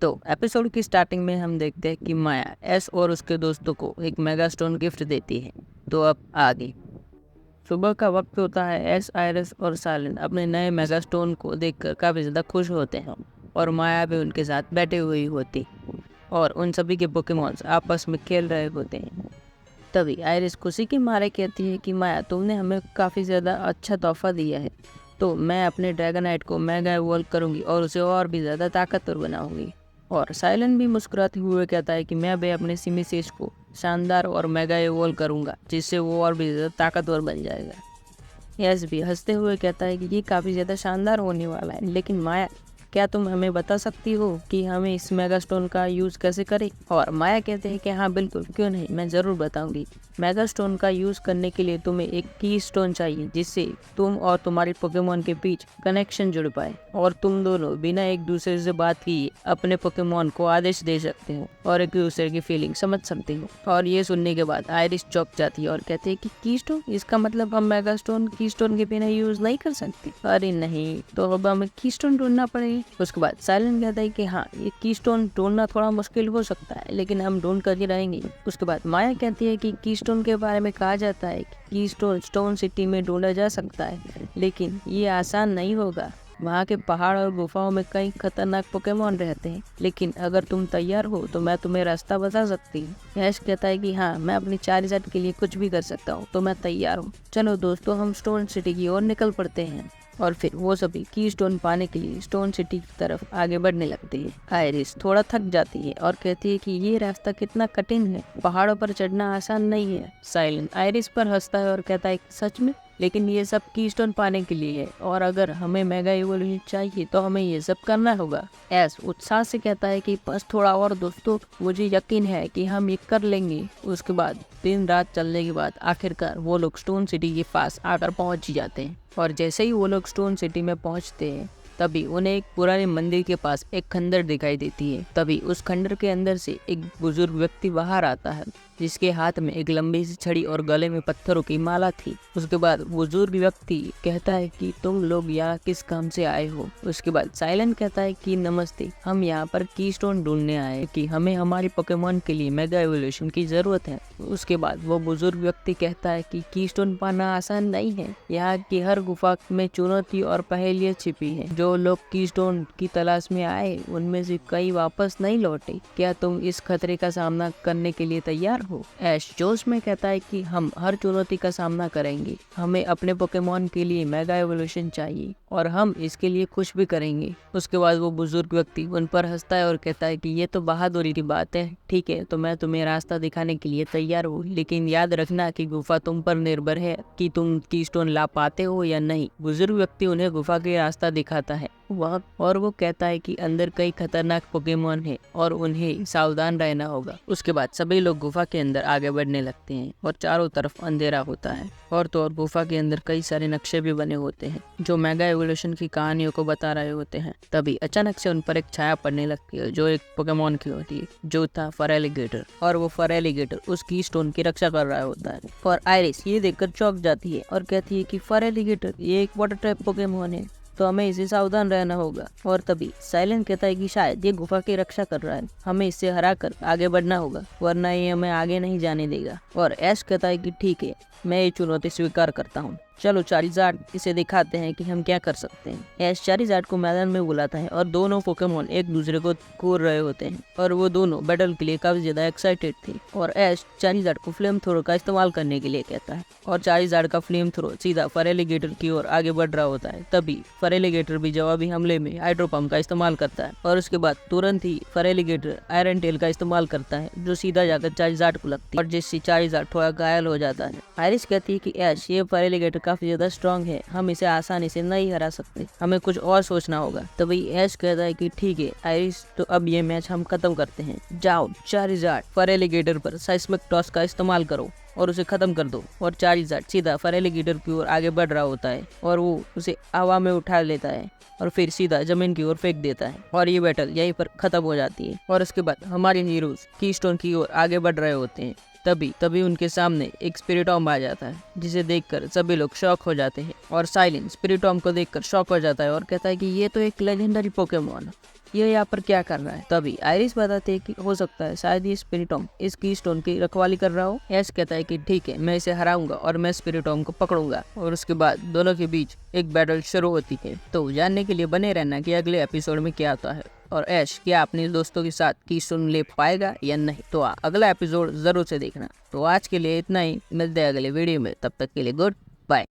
तो एपिसोड की स्टार्टिंग में हम देखते हैं कि माया एस और उसके दोस्तों को एक मेगा स्टोन गिफ्ट देती है। तो अब आगे सुबह का वक्त होता है। एस, आयरिस और साइलेंट अपने नए मेगा स्टोन को देखकर काफ़ी ज़्यादा खुश होते हैं और माया भी उनके साथ बैठी हुई होती और उन सभी के पोकेमॉन्स आपस में खेल रहे होते हैं। तभी आयरिस खुशी के मारे कहती है कि माया, तुमने हमें काफ़ी ज़्यादा अच्छा तोहफा दिया है, तो मैं अपने ड्रैगनाइट को मेगा इवॉल्व करूंगी और उसे और भी ज़्यादा ताकतवर बनाऊंगी। और साइलेंट भी मुस्कुराते हुए कहता है कि मैं भी अपने सिमिसेज को शानदार और मेगा इवॉल्व करूंगा, जिससे वो और भी ज़्यादा ताकतवर बन जाएगा। यस भी हंसते हुए कहता है कि ये काफ़ी ज़्यादा शानदार होने वाला है, लेकिन माया, क्या तुम हमें बता सकती हो कि हमें इस मेगा स्टोन का यूज़ कैसे करें? और माया कहते हैं कि हाँ बिल्कुल, क्यों नहीं, मैं ज़रूर बताऊंगी। मेगा स्टोन का यूज़ करने के लिए तुम्हें एक की स्टोन चाहिए, जिससे तुम और तुम्हारे पोकेमॉन के बीच कनेक्शन जुड़ पाए और तुम दोनों बिना एक दूसरे से बात किए अपने पोकेमॉन को आदेश दे सकते हो और एक दूसरे की फीलिंग समझ सकते हो। और ये सुनने के बाद आयरिस चौंक जाती है और कहते हैं कि की स्टोन, इसका मतलब हम मेगा स्टोन की स्टोन के बिना यूज़ नहीं कर सकते? अरे नहीं, तो अब हमें की स्टोन ढूंढना पड़ेगा। उसके बाद साइलेंट कहता है कि हाँ, ये की स्टोन ढूंढना थोड़ा मुश्किल हो सकता है, लेकिन हम ढूंढ कर ही रहेंगे। उसके बाद माया कहती है कि की स्टोन के बारे में कहा जाता है कि की स्टोन स्टोन सिटी में ढूंढा जा सकता है, लेकिन ये आसान नहीं होगा। वहाँ के पहाड़ और गुफाओं में कई खतरनाक पोकेमॉन रहते हैं, लेकिन अगर तुम तैयार हो तो मैं तुम्हें रास्ता बता सकती हूँ। ऐश कहता है कि हाँ, मैं अपनी चार्जर के लिए कुछ भी कर सकता हूँ, तो मैं तैयार हूँ। चलो दोस्तों, हम स्टोन सिटी की ओर निकल पड़ते हैं। और फिर वो सभी की स्टोन पाने के लिए स्टोन सिटी की तरफ आगे बढ़ने लगती है। आयरिस थोड़ा थक जाती है और कहती है कि ये रास्ता कितना कठिन है, पहाड़ों पर चढ़ना आसान नहीं है। साइलेंट आयरिस पर हंसता है और कहता है, सच में? लेकिन ये सब की स्टोन पाने के लिए है, और अगर हमें मेगा इवोल्यूशन चाहिए तो हमें ये सब करना होगा। एस उत्साह से कहता है कि बस थोड़ा और दोस्तों, मुझे यकीन है कि हम ये कर लेंगे। उसके बाद दिन रात चलने के बाद आखिरकार वो लोग स्टोन सिटी के पास आकर पहुंच जाते हैं। और जैसे ही वो लोग स्टोन सिटी में पहुंचते हैं, तभी उन्हें एक पुराने मंदिर के पास एक खंडर दिखाई देती है। तभी उस खंडर के अंदर से एक बुजुर्ग व्यक्ति बाहर आता है, जिसके हाथ में एक लंबी सी छड़ी और गले में पत्थरों की माला थी। उसके बाद बुजुर्ग व्यक्ति कहता है कि तुम लोग यहाँ किस काम से आए हो? उसके बाद साइलेंट कहता है कि नमस्ते, हम यहाँ पर की स्टोन ढूंढने आए कि हमें हमारे पोकेमॉन के लिए मेगा इवोल्यूशन की जरूरत है। उसके बाद वो बुजुर्ग व्यक्ति कहता है कि की स्टोन पाना आसान नहीं है, यहाँ की हर गुफा में चुनौती और पहेलियाँ छिपी है। जो लोग की स्टोन की तलाश में आए, उनमें से कई वापस नहीं लौटे। क्या तुम इस खतरे का सामना करने के लिए तैयार हो? ऐश जोश में कहता है कि हम हर चुनौती का सामना करेंगे, हमें अपने पोकेमॉन के लिए मेगा एवोल्यूशन चाहिए और हम इसके लिए कुछ भी करेंगे। उसके बाद वो बुजुर्ग व्यक्ति उन पर हंसता है और कहता है कि ये तो बहादुरी की बात है, ठीक है, तो मैं तुम्हें रास्ता दिखाने के लिए तैयार हूँ, लेकिन याद रखना कि गुफा तुम पर निर्भर है कि तुम की स्टोन ला पाते हो या नहीं। बुजुर्ग व्यक्ति उन्हें गुफा के रास्ता दिखाता है और वो कहता है कि अंदर कई खतरनाक पोकेमॉन है और उन्हें सावधान रहना होगा। उसके बाद सभी लोग गुफा के अंदर आगे बढ़ने लगते हैं और चारों तरफ अंधेरा होता है और तो और गुफा के अंदर कई सारे नक्शे भी बने होते हैं जो मेगा एवोल्यूशन की कहानियों को बता रहे होते हैं। तभी अचानक से उन पर एक छाया पड़ने लगती है जो एक पोकेमॉन की होती है, जो था फरेलिगेटर। और वो फरेलिगेटर उस की स्टोन की रक्षा कर रहा होता है। और आयरिस ये देखकर चौंक जाती है और कहती है कि फरेलिगेटर ये एक वाटर टाइप पोकेमॉन है, तो हमें इसे सावधान रहना होगा। और तभी साइलेंट कहता है कि शायद ये गुफा की रक्षा कर रहा है, हमें इससे हराकर आगे बढ़ना होगा, वरना ये हमें आगे नहीं जाने देगा। और ऐश कहता है कि ठीक है, मैं ये चुनौती स्वीकार करता हूँ, चलो चारिज़ार्ड इसे दिखाते हैं कि हम क्या कर सकते हैं। ऐश चारिज़ार्ड को मैदान में बुलाता है और दोनों पोकेमॉन एक दूसरे को घूर रहे होते हैं और वो दोनों बैटल के लिए काफी ज्यादा एक्साइटेड थे। और ऐश चारिज़ार्ड को फ्लेम थ्रो का इस्तेमाल करने के लिए कहता है और चारिज़ार्ड का फ्लेम थ्रो सीधा फरेलिगेटर की ओर आगे बढ़ रहा होता है। तभी फरेलिगेटर भी जवाबी हमले में हाइड्रो पंप का इस्तेमाल करता है और उसके बाद तुरंत ही फरेलिगेटर आयरन टेल का इस्तेमाल करता है, जो सीधा जाकर चारिज़ार्ड को लगती है और जिससे चारिज़ार्ड थोड़ा घायल हो जाता है। आयरिस कहती है कि ऐश ये फरेलिगेटर काफी ज्यादा स्ट्रॉन्ग है, हम इसे आसानी से नहीं हरा सकते, हमें कुछ और सोचना होगा। तभी ऐश कहता है कि ठीक है आयरिस, तो अब ये मैच हम खत्म करते हैं, जाओ चारिज़ार्ड फरेलिगेटर पर साइस्मिक टॉस का इस्तेमाल करो और उसे खत्म कर दो। और चारिज़ार्ड सीधा फरेलिगेटर की ओर आगे बढ़ रहा होता है और वो उसे हवा में उठा लेता है और फिर सीधा जमीन की ओर फेंक देता है और ये बैटल यहीं पर खत्म हो जाती है। और उसके बाद हमारे हीरोज की स्टोन की ओर आगे बढ़ रहे होते हैं। तभी उनके सामने एक स्पिरिटॉम आ जाता है, जिसे देखकर सभी लोग शॉक हो जाते हैं और साइलेंट स्पिरिटॉम को देखकर शॉक हो जाता है और कहता है कि ये तो एक लेजेंडरी पोकेमॉन ये यहाँ पर क्या कर रहा है। तभी आयरिस बताते है कि हो सकता है शायद ये स्पिरिटॉम इस की स्टोन की रखवाली कर रहा हो। ऐश कहता है कि ठीक है, मैं इसे हराऊंगा और मैं स्पिरिटॉम को पकड़ूंगा। और उसके बाद दोनों के बीच एक बैटल शुरू होती है। तो जानने के लिए बने रहना कि अगले एपिसोड में क्या होता है और ऐश क्या अपने दोस्तों के साथ की स्टोन ले पाएगा या नहीं। तो अगला एपिसोड जरूर से देखना। तो आज के लिए इतना ही, मिलते हैं अगले वीडियो में, तब तक के लिए गुड बाय।